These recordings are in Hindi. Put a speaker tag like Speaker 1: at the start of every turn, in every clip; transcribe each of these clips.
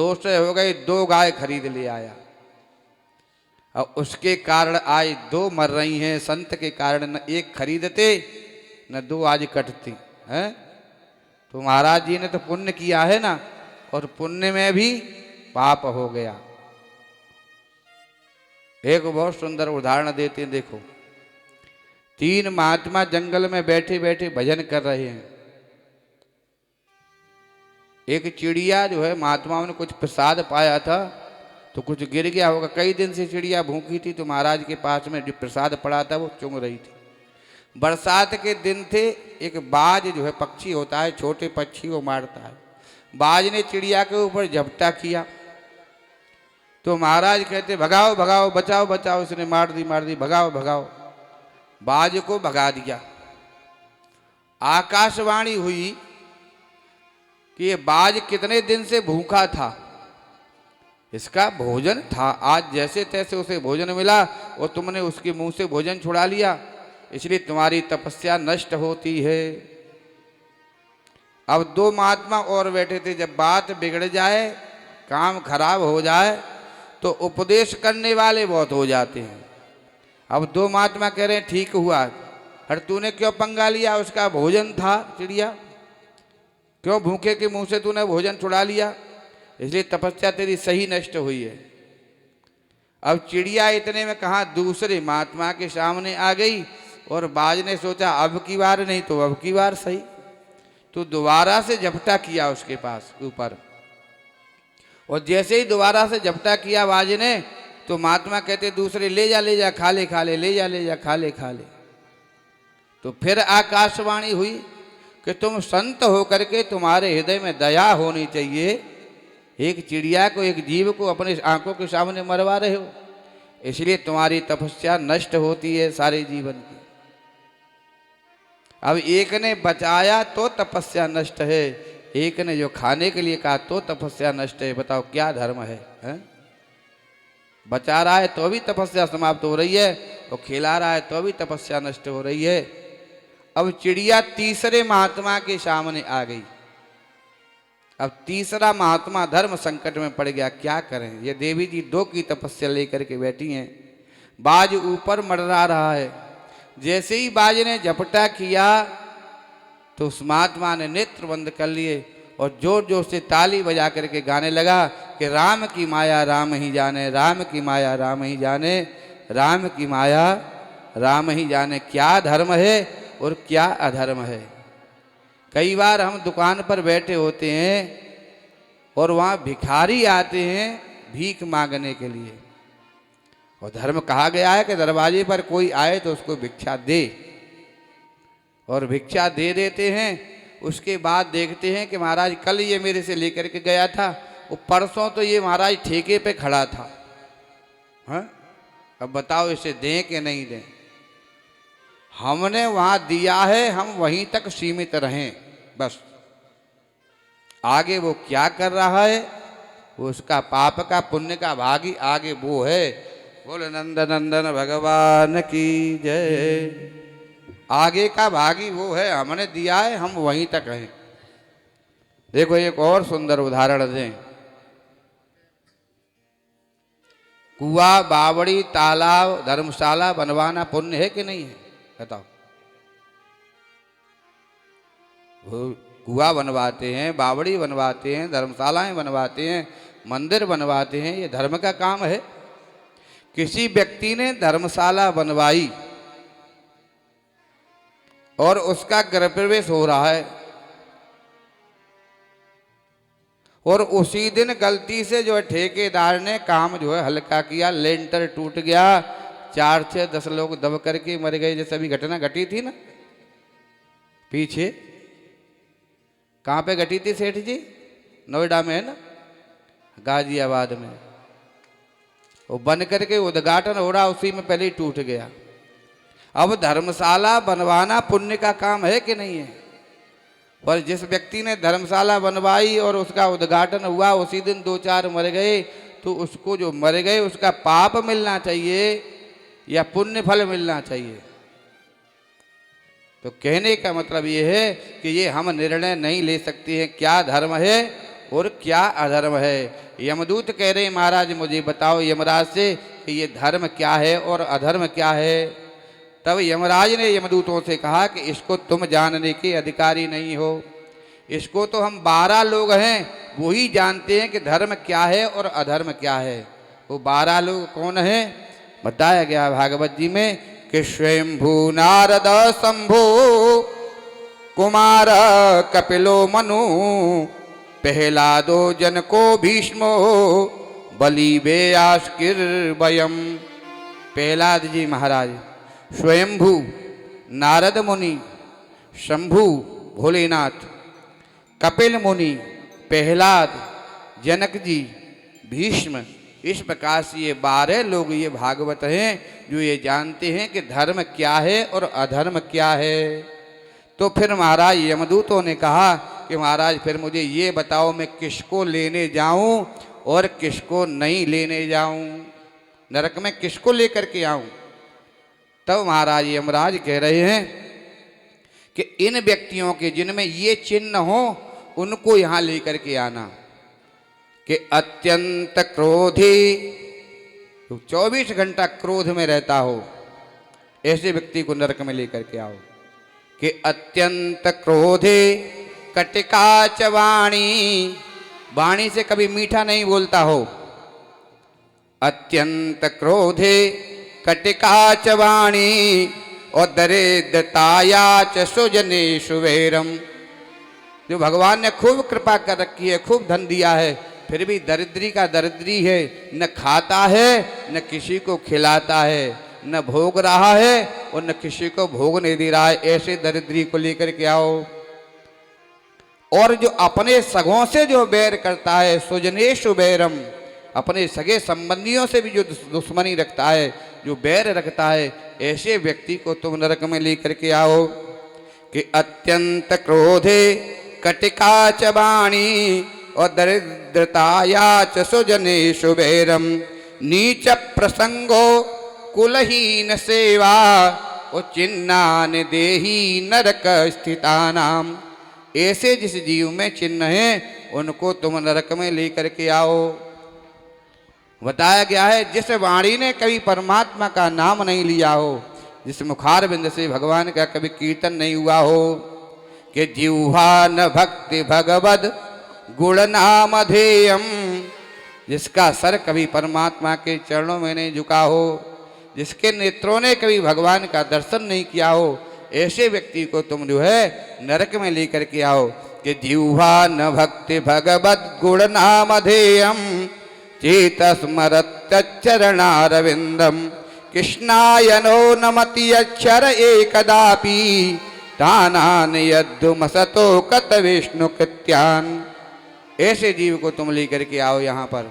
Speaker 1: दोष हो गए, 2 गाय खरीद ले आया और उसके कारण आज 2 मर रही हैं। संत के कारण न 1 खरीदते न 2 आज कटती हैं। तो महाराज जी ने तो पुण्य किया है ना, और पुण्य में भी पाप हो गया। एक बहुत सुंदर उदाहरण देते हैं, देखो 3 महात्मा जंगल में बैठे बैठे भजन कर रहे हैं। एक चिड़िया जो है, महात्माओं ने कुछ प्रसाद पाया था तो कुछ गिर गया होगा। कई दिन से चिड़िया भूखी थी, तो महाराज के पास में जो प्रसाद पड़ा था वो चुंग रही थी। बरसात के दिन थे, एक बाज जो है पक्षी होता है, छोटे पक्षी वो मारता है। बाज ने चिड़िया के ऊपर झपटा किया तो महाराज कहते भगाओ भगाओ, बचाओ बचाओ, इसने मार दी भगाओ भगाओ। बाज को भगा दिया। आकाशवाणी हुई कि ये बाज कितने दिन से भूखा था, इसका भोजन था, आज जैसे तैसे उसे भोजन मिला और तुमने उसके मुंह से भोजन छुड़ा लिया, इसलिए तुम्हारी तपस्या नष्ट होती है। अब 2 महात्मा और बैठे थे। जब बात बिगड़ जाए, काम खराब हो जाए, तो उपदेश करने वाले बहुत हो जाते हैं। अब 2 महात्मा कह रहे हैं ठीक हुआ, हर तूने क्यों पंगा लिया, उसका भोजन था चिड़िया, क्यों भूखे के मुंह से तूने भोजन छुड़ा लिया, इसलिए तपस्या तेरी सही नष्ट हुई है। अब चिड़िया इतने में कहा दूसरे महात्मा के सामने आ गई और बाज ने सोचा अब की बार नहीं तो अब की बार सही, तो दोबारा से झपटा किया उसके पास ऊपर। और जैसे ही दोबारा से झपटा किया बाज ने, तो महात्मा कहते दूसरे ले जा खा ले खा ले, ले जा खा ले खा ले। तो फिर आकाशवाणी हुई कि तुम संत होकर के तुम्हारे हृदय में दया होनी चाहिए, एक चिड़िया को, एक जीव को अपने आंखों के सामने मरवा रहे हो, इसलिए तुम्हारी तपस्या नष्ट होती है सारे जीवन की। अब एक ने बचाया तो तपस्या नष्ट है, एक ने जो खाने के लिए कहा तो तपस्या नष्ट है। बताओ क्या धर्म है, हैं? बचा रहा है तो भी तपस्या समाप्त हो रही है, और खिला रहा है तो भी तपस्या नष्ट हो रही है। अब चिड़िया तीसरे महात्मा के सामने आ गई। अब तीसरा महात्मा धर्म संकट में पड़ गया, क्या करें। ये देवी जी 2 की तपस्या लेकर के बैठी हैं, बाज ऊपर मडरा रहा है। जैसे ही बाज ने झपटा किया तो उस महात्मा ने नेत्र बंद कर लिए और जोर जोर से ताली बजा करके गाने लगा कि राम की माया राम ही जाने, राम की माया राम ही जाने, राम की माया राम ही जाने। क्या धर्म है और क्या अधर्म है। कई बार हम दुकान पर बैठे होते हैं और वहाँ भिखारी आते हैं भीख मांगने के लिए, और धर्म कहा गया है कि दरवाजे पर कोई आए तो उसको भिक्षा दे, और भिक्षा दे देते हैं। उसके बाद देखते हैं कि महाराज कल ये मेरे से लेकर के गया था, वो परसों तो ये महाराज ठेके पे खड़ा था, हाँ अब बताओ इसे दें कि नहीं दें। हमने वहाँ दिया है, हम वहीं तक सीमित रहें बस। आगे वो क्या कर रहा है, वो उसका पाप का पुण्य का भागी आगे वो है। बोल नंद नंदन भगवान की जय। आगे का भागी वो है, हमने दिया है, हम वहीं तक हैं। देखो एक और सुंदर उदाहरण दें। कुआं, बावड़ी, तालाब, धर्मशाला बनवाना पुण्य है कि नहीं है, बताओ। कुआं बनवाते हैं, बावड़ी बनवाते हैं, धर्मशालाएं बनवाते हैं, मंदिर बनवाते हैं, ये धर्म का काम है। किसी व्यक्ति ने धर्मशाला बनवाई और उसका गृह प्रवेश हो रहा है, और उसी दिन गलती से जो है ठेकेदार ने काम जो है हल्का किया, लेंटर टूट गया, 4 से 10 लोग दब करके मर गए। जैसे अभी घटना घटी थी ना पीछे, कहाँ पे घटी थी सेठ जी, नोएडा में है ना, गाजियाबाद में। वो बन करके उद्घाटन हो रहा, उसी में पहले ही टूट गया। अब धर्मशाला बनवाना पुण्य का काम है कि नहीं है। पर जिस व्यक्ति ने धर्मशाला बनवाई और उसका उद्घाटन हुआ, उसी दिन 2-4 मर गए, तो उसको जो मर गए उसका पाप मिलना चाहिए या पुण्य फल मिलना चाहिए। तो कहने का मतलब ये है कि ये हम निर्णय नहीं ले सकते हैं क्या धर्म है और क्या अधर्म है। यमदूत कह रहे महाराज मुझे बताओ यमराज से कि ये धर्म क्या है और अधर्म क्या है। तब यमराज ने यमदूतों से कहा कि इसको तुम जानने के अधिकारी नहीं हो, इसको तो हम 12 लोग हैं वही जानते हैं कि धर्म क्या है और अधर्म क्या है। वो 12 लोग कौन हैं बताया गया भागवत जी में कि स्वयंभू नारद शंभु कुमार कपिलो मनु प्रहलादो जनको भीष्मो बलि व्यासकीर्वयम्। प्रहलाद जी महाराज, स्वयंभू नारद मुनि, शंभु भोलेनाथ, कपिल मुनि, प्रहलाद, जनक जी, भीष्म, इस प्रकार से ये 12 लोग ये भागवत हैं जो ये जानते हैं कि धर्म क्या है और अधर्म क्या है। तो फिर महाराज यमदूतों ने कहा कि महाराज फिर मुझे ये बताओ मैं किसको लेने जाऊं और किसको नहीं लेने जाऊं, नरक में किसको लेकर के आऊं। तब महाराज यमराज कह रहे हैं कि इन व्यक्तियों के जिनमें ये चिन्ह हो उनको यहां लेकर के आना कि अत्यंत क्रोधी, 24 घंटा क्रोध में रहता हो ऐसे व्यक्ति को नरक में लेकर के आओ। कि अत्यंत क्रोधे कटिकाच वाणी, वाणी से कभी मीठा नहीं बोलता हो। अत्यंत क्रोधे कटिकाच वाणी और दरिद्रताया च सुजने सुवेरम। जो भगवान ने खूब कृपा कर रखी है, खूब धन दिया है, फिर भी दरिद्री का दरिद्री है, न खाता है न किसी को खिलाता है, न भोग रहा है और न किसी को भोग नहीं दे रहा है, ऐसे दरिद्री को लेकर के आओ। और जो अपने सगों से जो बैर करता है, सुजनेषु बैरम, अपने सगे संबंधियों से भी जो दुश्मनी रखता है, जो बैर रखता है, ऐसे व्यक्ति को तुम नरक में लेकर के आओ। कि अत्यंत क्रोधे कटिकाच वाणी और दरिद्रताया च सुजनेषु बैरम। नीच प्रसंगो कुलहीन सेवा और चिन्हान देही नरक स्थितानाम। ऐसे जिस जीव में चिन्ह है उनको तुम नरक में लेकर के आओ। बताया गया है जिस वाणी ने कभी परमात्मा का नाम नहीं लिया हो, जिस मुखार बिंद से भगवान का कभी कीर्तन नहीं हुआ हो, कि जिह्वा न भक्ति भगवद गुण नाम धेयम, जिसका सर कभी परमात्मा के चरणों में नहीं झुका हो, जिसके नेत्रों ने कभी भगवान का दर्शन नहीं किया हो, ऐसे व्यक्ति को तुम जो है नरक में लेकर के आओ। कि जिह्वा न भक्ति भगवद गुण नाम धेयम चेत स्मरत्यचरणारविंदम। कृष्णायनो नमति अक्षर एकदापि तानान यद्दुमसतो कत विष्णु कृत्यान। ऐसे जीव को तुम लेकर के आओ यहाँ पर।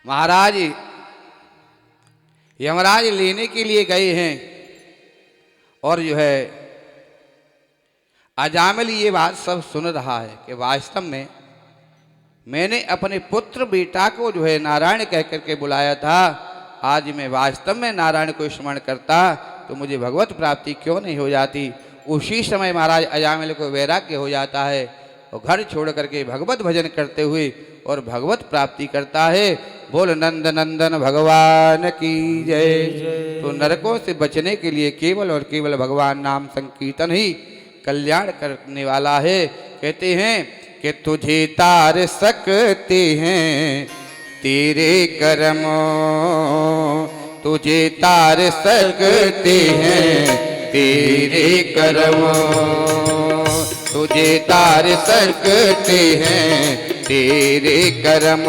Speaker 1: महाराज यमराज लेने के लिए गए हैं और जो है अजामिल ये बात सब सुन रहा है कि वास्तव में मैंने अपने पुत्र बेटा को जो है नारायण कह करके बुलाया था, आज मैं वास्तव में नारायण को स्मरण करता तो मुझे भगवत प्राप्ति क्यों नहीं हो जाती। उसी समय महाराज अजामिल को वैराग्य हो जाता है और घर छोड़ करके भगवत भजन करते हुए और भगवत प्राप्ति करता है। बोल नंद नंदन भगवान की जय। तो नरकों से बचने के लिए केवल और केवल भगवान नाम संकीर्तन ही कल्याण करने वाला है। कहते हैं कि तुझे तार सकते हैं तेरे कर्म, तुझे तार सकते हैं तेरे कर्म, तुझे तार सकते हैं तेरे कर्म,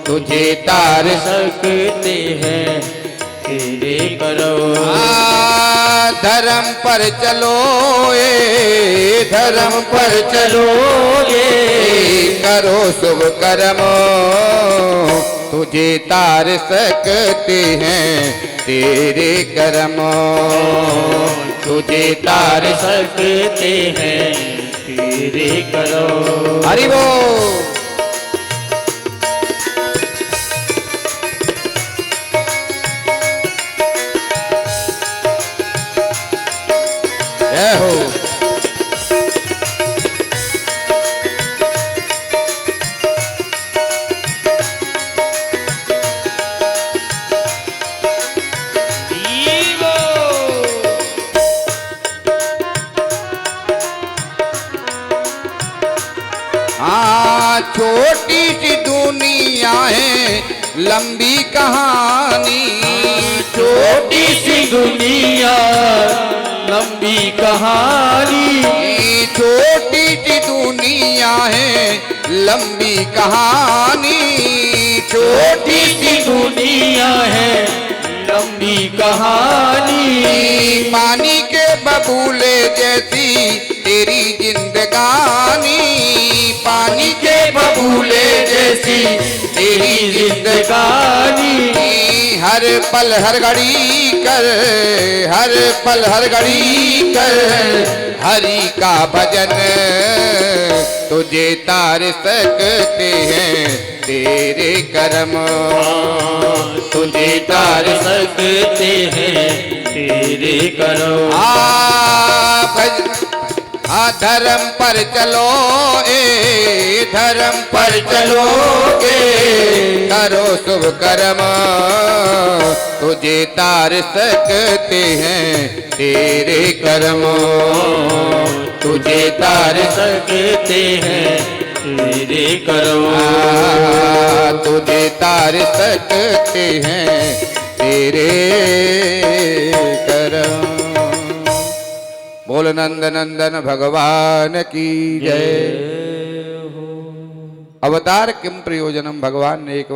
Speaker 1: तुझे तार
Speaker 2: सकते हैं तेरे कर्म।
Speaker 1: धर्म पर चलो ये, धर्म पर चलो ये, करो शुभ कर्म, तुझे तार सकते हैं तेरे कर्म, तुझे तार
Speaker 2: सकते हैं तेरे कर्म।
Speaker 1: हरि बोल। जय हो। छोटी सी दुनिया है लंबी कहानी,
Speaker 2: छोटी सी दुनिया लंबी कहानी,
Speaker 1: छोटी सी दुनिया है लंबी कहानी,
Speaker 2: छोटी सी दुनिया है लंबी कहानी।
Speaker 1: पानी के बबूले जैसी तेरी जिंदगानी, पानी के बबूले जैसी तेरी जिंदगानी। हर पल हर घड़ी कर, हर पल हर घड़ी कर हरि का भजन, तुझे तार सकते हैं तेरे कर्म,
Speaker 2: तुझे तार सकते हैं तेरे कर्म।
Speaker 1: धर्म पर चलो धर्म पर चलोगे, करो शुभ कर्म, तुझे तार सकते हैं तेरे कर्म,
Speaker 2: तुझे तार सकते हैं तेरे कर्म,
Speaker 1: तुझे तार सकते हैं तेरे कर्म। बोल नंद नंदन भगवान की जय। अवतार किम प्रयोजनम, भगवान ने एक